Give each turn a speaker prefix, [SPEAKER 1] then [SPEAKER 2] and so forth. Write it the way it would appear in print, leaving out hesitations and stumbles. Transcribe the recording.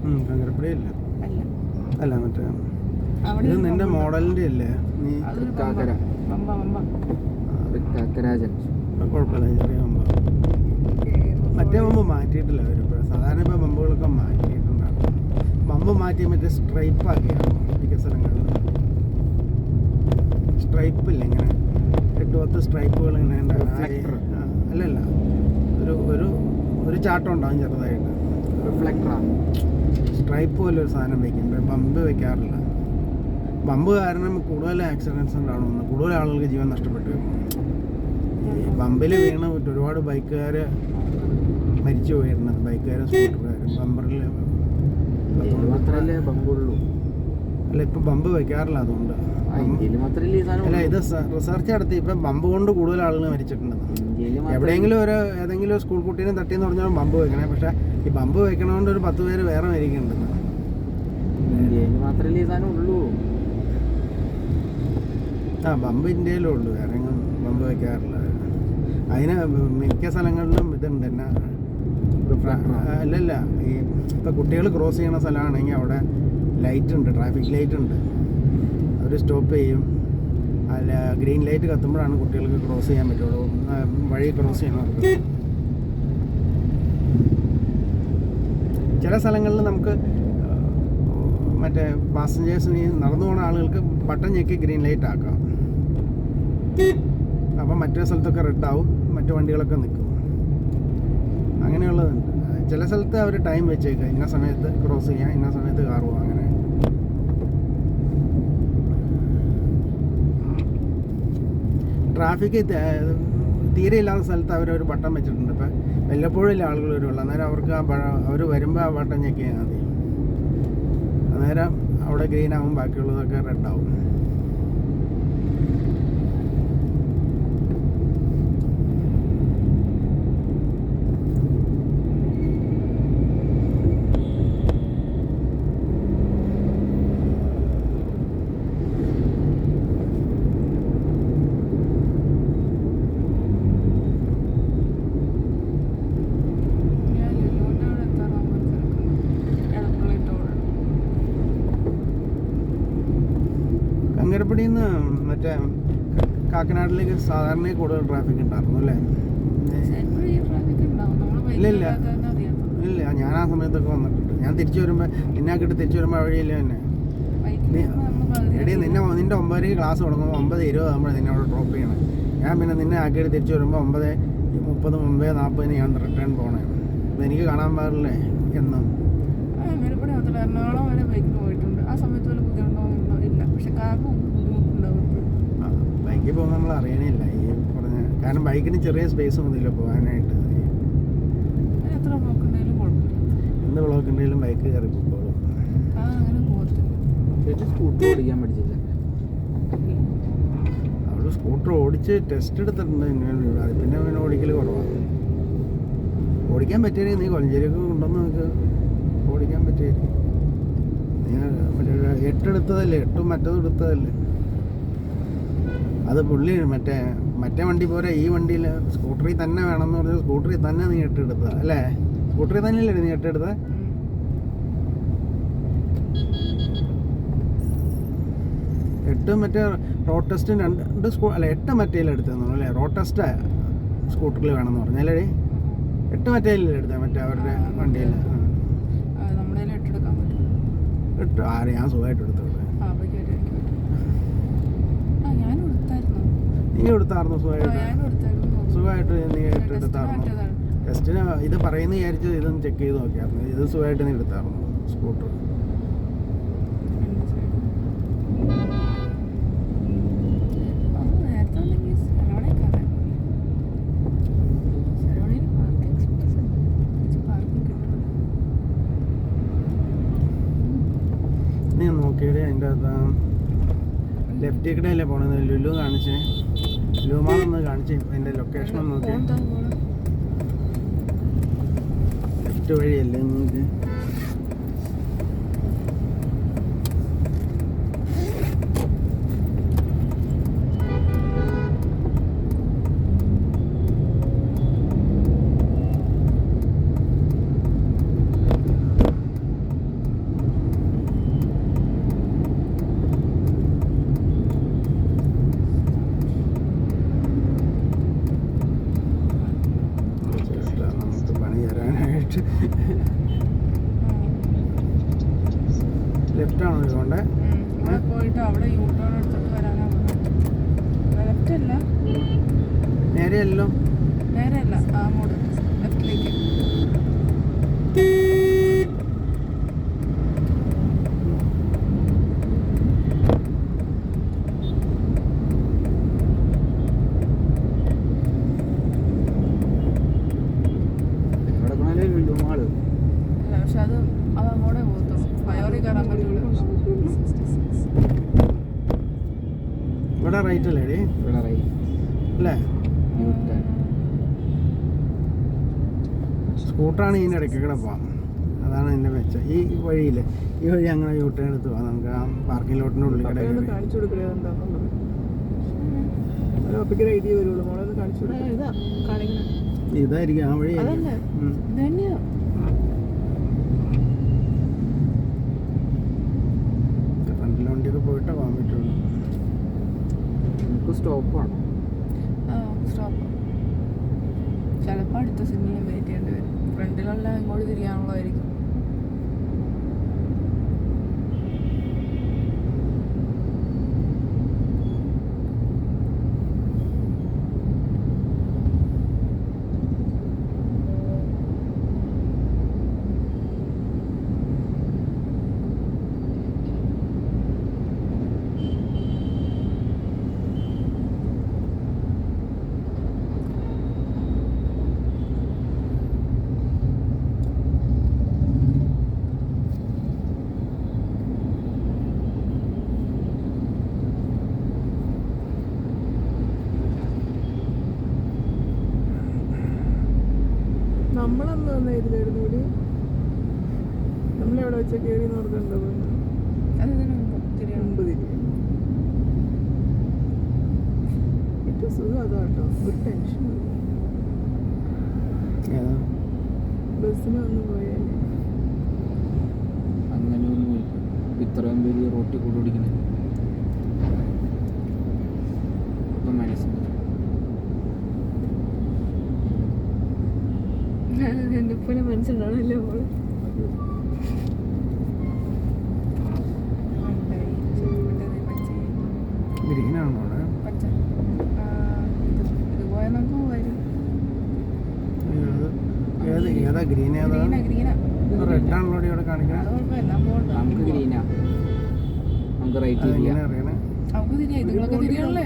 [SPEAKER 1] കാഞ്ഞിരപ്പള്ളി അല്ല,
[SPEAKER 2] അല്ല
[SPEAKER 1] അല്ല മറ്റേ
[SPEAKER 2] അവിടെ
[SPEAKER 1] ഇത് നിന്റെ മോഡലിന്റെ അല്ലേ നീ?
[SPEAKER 2] അതൊരു പമ്പ
[SPEAKER 1] കുഴപ്പമില്ല, ചെറിയ പമ്പ. മറ്റേ പമ്പ് മാറ്റിയിട്ടില്ല അവരിപ്പോൾ. സാധാരണ ഇപ്പോൾ പമ്പുകളൊക്കെ മാറ്റിയിട്ടുണ്ടാകും. പമ്പ് മാറ്റി മറ്റേ സ്ട്രൈപ്പ് ആക്കിയാണ് മിക്ക സ്ഥലങ്ങളിൽ. സ്ട്രൈപ്പ് ഇല്ല, ഇങ്ങനെ 8-10 സ്ട്രൈപ്പുകൾ ഇങ്ങനെ ഉണ്ടാകും. അല്ലല്ല, ഒരു ചാട്ടം ഉണ്ടാകും ചെറുതായിട്ട്. സ്ട്രൈപ്പ് പോലെ ഒരു സാധനം വയ്ക്കും. പമ്പ് വെക്കാറില്ല. പമ്പ് കാരണം കൂടുതൽ ആക്സിഡൻസ് ഉണ്ടാവണമെന്ന്, കൂടുതൽ ആളുകൾക്ക് ജീവൻ നഷ്ടപ്പെട്ടു. ഈ പമ്പിൽ വീണ് ഒരുപാട് ബൈക്കുകാർ മരിച്ചു പോയിരുന്നത്. ബൈക്കുകാരും സ്കൂട്ടറുകാരും ബമ്പറിൽ. അല്ല, ഇപ്പം പമ്പ് വെക്കാറില്ല. അതുകൊണ്ട് അല്ല, ഇത് റിസർച്ച് നടത്തി ഇപ്പം പമ്പ് കൊണ്ട് കൂടുതൽ ആളുകൾ മരിച്ചിട്ടുണ്ട്. എവിടെയെങ്കിലും ഏതെങ്കിലും സ്കൂൾ കുട്ടീനെ തട്ടിയെന്ന് പറഞ്ഞാൽ പമ്പ് വെക്കണേ. പക്ഷെ ഈ പമ്പ് വെക്കണോണ്ട് ഒരു 10 പേര് വേറെ മരിക്കുന്നുണ്ട്. പമ്പ് ഇന്ത്യയിലും ഉള്ളൂ, വേറെ എങ്ങും പമ്പ് വെക്കാറില്ല. അതിന് മിക്ക സ്ഥലങ്ങളിലും ഇതുണ്ട് തന്നെ. അല്ലല്ല, ഈ ഇപ്പം കുട്ടികൾ ക്രോസ് ചെയ്യണ സ്ഥലമാണെങ്കിൽ അവിടെ ലൈറ്റ് ഉണ്ട്, ട്രാഫിക് ലൈറ്റ് ഉണ്ട്. അവർ സ്റ്റോപ്പ് ചെയ്യും. അല്ല, ഗ്രീൻ ലൈറ്റ് കത്തുമ്പോഴാണ് കുട്ടികൾക്ക് ക്രോസ് ചെയ്യാൻ പറ്റുള്ളൂ, വഴി ക്രോസ് ചെയ്യണവർക്ക്. ചില സ്ഥലങ്ങളിൽ നമുക്ക് മറ്റേ പാസഞ്ചേഴ്സിന് നടന്നു പോകുന്ന ആളുകൾക്ക് ബട്ടൺ ഞെക്കി ഗ്രീൻ ലൈറ്റ് ആക്കാം. അപ്പം മറ്റേ സ്ഥലത്തൊക്കെ റെഡാവും, മറ്റു വണ്ടികളൊക്കെ നിൽക്കും. അങ്ങനെയുള്ളതുണ്ട്. ചില സ്ഥലത്ത് അവർ ടൈം വെച്ചേക്കുക, ഇന്ന സമയത്ത് ക്രോസ് ചെയ്യാം, ഇന്ന സമയത്ത് കാർ പോകാം. അങ്ങനെ ട്രാഫിക് തീരെ ഇല്ലാത്ത സ്ഥലത്ത് അവരൊരു ബട്ടൺ വെച്ചിട്ടുണ്ട്. ഇപ്പം വല്ലപ്പോഴും ആളുകൾ വരുള്ളൂ. അന്നേരം അവർക്ക് അവർ വരുമ്പോൾ ആ ബട്ടൺ ഞെക്കിയാൽ മതി. അന്നേരം അവിടെ ഗ്രീൻ ആവും, ബാക്കിയുള്ളതൊക്കെ റെഡ് ആവും. കാഞ്ഞിരപ്പള്ളിയിൽ നിന്ന് മറ്റേ കാക്കനാടിലേക്ക് സാധാരണ കൂടുതൽ ട്രാഫിക് ഉണ്ടായിരുന്നു അല്ലേ? ഇല്ല, ഞാൻ ആ സമയത്തൊക്കെ വന്നിട്ടുണ്ട്. ഞാൻ തിരിച്ചു വരുമ്പോൾ നിന്നാക്കിയിട്ട് തിരിച്ചു വരുമ്പോൾ വഴിയില്ല തന്നെ. എടീ, നിന്റെ 9:00 ക്ലാസ് തുടങ്ങുമ്പോൾ 9:20 ആകുമ്പോൾ നിന്നെ അവിടെ ഡ്രോപ്പ് ചെയ്യണം. ഞാൻ പിന്നെ നിന്നെ ആക്കിയിട്ട് തിരിച്ചു വരുമ്പോൾ 9:30 9:40 ഞാൻ റിട്ടേൺ പോകണേ. എനിക്ക് കാണാൻ പാടില്ലേ എന്നും.
[SPEAKER 2] എറണാകുളം വരെ ബൈക്കിന് പോയിട്ടുണ്ട്. ആ സമയത്ത് വല്ല ബുദ്ധിമുട്ടുണ്ടോ? ഇല്ല. പക്ഷെ കാറിന് ബുദ്ധിമുട്ടുണ്ടാവും.
[SPEAKER 1] ബൈക്കിൽ പോകുമ്പോൾ നമ്മൾ അറിയണില്ല ഈ പറഞ്ഞ കാരണം. ബൈക്കിന് ചെറിയ സ്പേസ് മതിയല്ലോ പോകാനായിട്ട്.
[SPEAKER 2] എത്ര ബ്ലോക്ക് ഉണ്ടെങ്കിലും കുഴപ്പമില്ല.
[SPEAKER 1] എന്ത് ബ്ലോക്ക് ഉണ്ടെങ്കിലും ബൈക്ക് കയറി പോകോളും.
[SPEAKER 2] അങ്ങനെ പോകത്തില്ല.
[SPEAKER 3] സ്കൂട്ടർ ഓടിക്കാൻ പഠിച്ചില്ല.
[SPEAKER 1] അവള് സ്കൂട്ടർ ഓടിച്ച് ടെസ്റ്റ് എടുത്തിട്ടുണ്ട്. അത് പിന്നെ ഓടിക്കൽ കുറവാണ്. ഓടിക്കാൻ പറ്റിയ നീ കൊലഞ്ചേരിയൊക്കെ കൊണ്ടുവന്ന് നമുക്ക് ഓടിക്കാൻ പറ്റിയ നീ മറ്റേ 8 എടുത്തതല്ലേ, 8 മറ്റേതും എടുത്തതല്ലേ. അത് പുള്ളി മറ്റേ വണ്ടി പോരാ, ഈ വണ്ടിയിൽ സ്കൂട്ടറിൽ തന്നെ വേണമെന്ന് പറഞ്ഞാൽ സ്കൂട്ടറിൽ തന്നെ നീ 8 എടുത്തത് അല്ലേ? സ്കൂട്ടറിൽ തന്നെയല്ലേ നീ 8 എടുത്തത്? മറ്റേ റോഡ് ടെസ്റ്റും 8 മറ്റേലും എടുത്തെന്നു അല്ലേ? റോഡ് ടെസ്റ്റ് സ്കൂട്ടറിൽ വേണമെന്ന് പറഞ്ഞല്ലേ? 8 മറ്റേലും എടുത്തേ മറ്റേ അവരുടെ വണ്ടിയിൽ. ഞാൻ സുഖമായിട്ട് എടുത്തത്. നീ എടുത്തായിരുന്നു സുഖമായിട്ട് നീ 8 എടുത്തായിരുന്നു. ടെസ്റ്റിന് ഇത് പറയുന്ന വിചാരിച്ച് ഇതൊന്ന് ചെക്ക് ചെയ്ത് നോക്കിയായിരുന്നു. ഇത് സുഖമായിട്ട് നീ എടുത്തായിരുന്നു സ്കൂട്ടർ. നീ നോക്കിയത് അതിൻ്റെ ലെഫ്റ്റ് കൂടെയല്ലേ പോണത്? ലുലു കാണിച്ചേ, ലുമാളൊന്ന് കാണിച്ച് അതിൻ്റെ ലൊക്കേഷൻ ഒന്ന് നോക്കി. ലെഫ്റ്റ് വഴിയല്ലേ നിങ്ങൾക്ക്? ലെഫ്റ്റ് ആണോ ഇതുകൊണ്ട്
[SPEAKER 2] അവിടെ പോയിട്ട് അവിടെ യൂ ടേൺ എടുത്തിട്ട് വരാനാണ് ലെഫ്റ്റ് അല്ല
[SPEAKER 1] നേരെയല്ലോ
[SPEAKER 2] നേരെയല്ല അങ്ങോട്ട് ലെഫ്റ്റിലേക്ക് അല്ല പക്ഷെ അത് അങ്ങോട്ടേ പോകത്തുള്ളൂ പയോറി കയറാൻ പറ്റൂല
[SPEAKER 1] ഇവിടെ റൈറ്റ് അല്ലേ ഡി അല്ലേ സ്കൂട്ടറാണ് ഇതിൻ്റെ ഇടയ്ക്ക് കൂടെ പോവാം അതാണ് എൻ്റെ മെച്ചം ഈ വഴിയിൽ ഈ വഴി അങ്ങനെ യൂട്ടേൺ എടുത്ത് പോവാം നമുക്ക് ആ പാർക്കിംഗ് ലോട്ടിൻ്റെ ഉള്ളിൽ കൂടെ കയറി.
[SPEAKER 2] കാണിച്ചു കൊടുക്കണേ എന്താണെന്നുള്ളത് ഒരു ഐഡിയ വരുള്ളൂ മോളെ കാണിച്ചു കൊടുക്കുക ഇതാ കാണിക്കണം
[SPEAKER 1] ഇതായിരിക്കും ആ വഴി
[SPEAKER 2] അതല്ലേ ഇതന്നെയാ
[SPEAKER 1] ഫ്രണ്ടിൽ വണ്ടിയൊക്കെ പോയിട്ടേ പോകാൻ പറ്റുള്ളൂ.
[SPEAKER 3] നമുക്ക് സ്റ്റോപ്പാണ്
[SPEAKER 2] സ്റ്റോപ്പ് ചിലപ്പോൾ അടുത്ത സിഗ്നലിൽ വെയിറ്റ് ചെയ്യേണ്ടി വരും ഫ്രണ്ടിലുള്ള ഇങ്ങോട്ട് തിരിയാനുള്ളതായിരിക്കും നമ്മളന്ന് വന്ന ഇതിലായിരുന്നു കൂടി നമ്മളെവിടെ വെച്ച കയറി നോക്കണ്ടോ മുമ്പ് തിരിയും ഏറ്റവും സുഖം അതാട്ടോ ഒരു ടെൻഷൻ ബസ്സിന് വന്ന് പോയാലേ
[SPEAKER 3] അങ്ങനെയൊന്നും ഇത്രയും പേര് റോട്ടിൽ കൂടെ ഓടിക്കുന്നത് ഇപ്പം മനസ്സിലായി
[SPEAKER 2] എന്നെ പോലെ മനസ്സിലാണല്ലേ മോള്
[SPEAKER 1] ഗ്രീനാണോ അവിടെ
[SPEAKER 2] ഇത് പോയാൽ നമുക്ക് പോയാലും
[SPEAKER 1] ഏതാ ഗ്രീൻ ഏതാ
[SPEAKER 2] ഗ്രീനാ
[SPEAKER 1] റെഡ് ആണല്ലോ ഇവിടെ കാണിക്കുന്നത്.
[SPEAKER 2] അത് കുഴപ്പമില്ല പോകണ്ട
[SPEAKER 3] നമുക്ക് ഗ്രീനാ നമുക്ക് റൈറ്റ്
[SPEAKER 1] അതെങ്ങനെ അറിയണേ
[SPEAKER 2] നമുക്ക് തിരിയാം ഇതുങ്ങളൊക്കെ തിരിയാണല്ലേ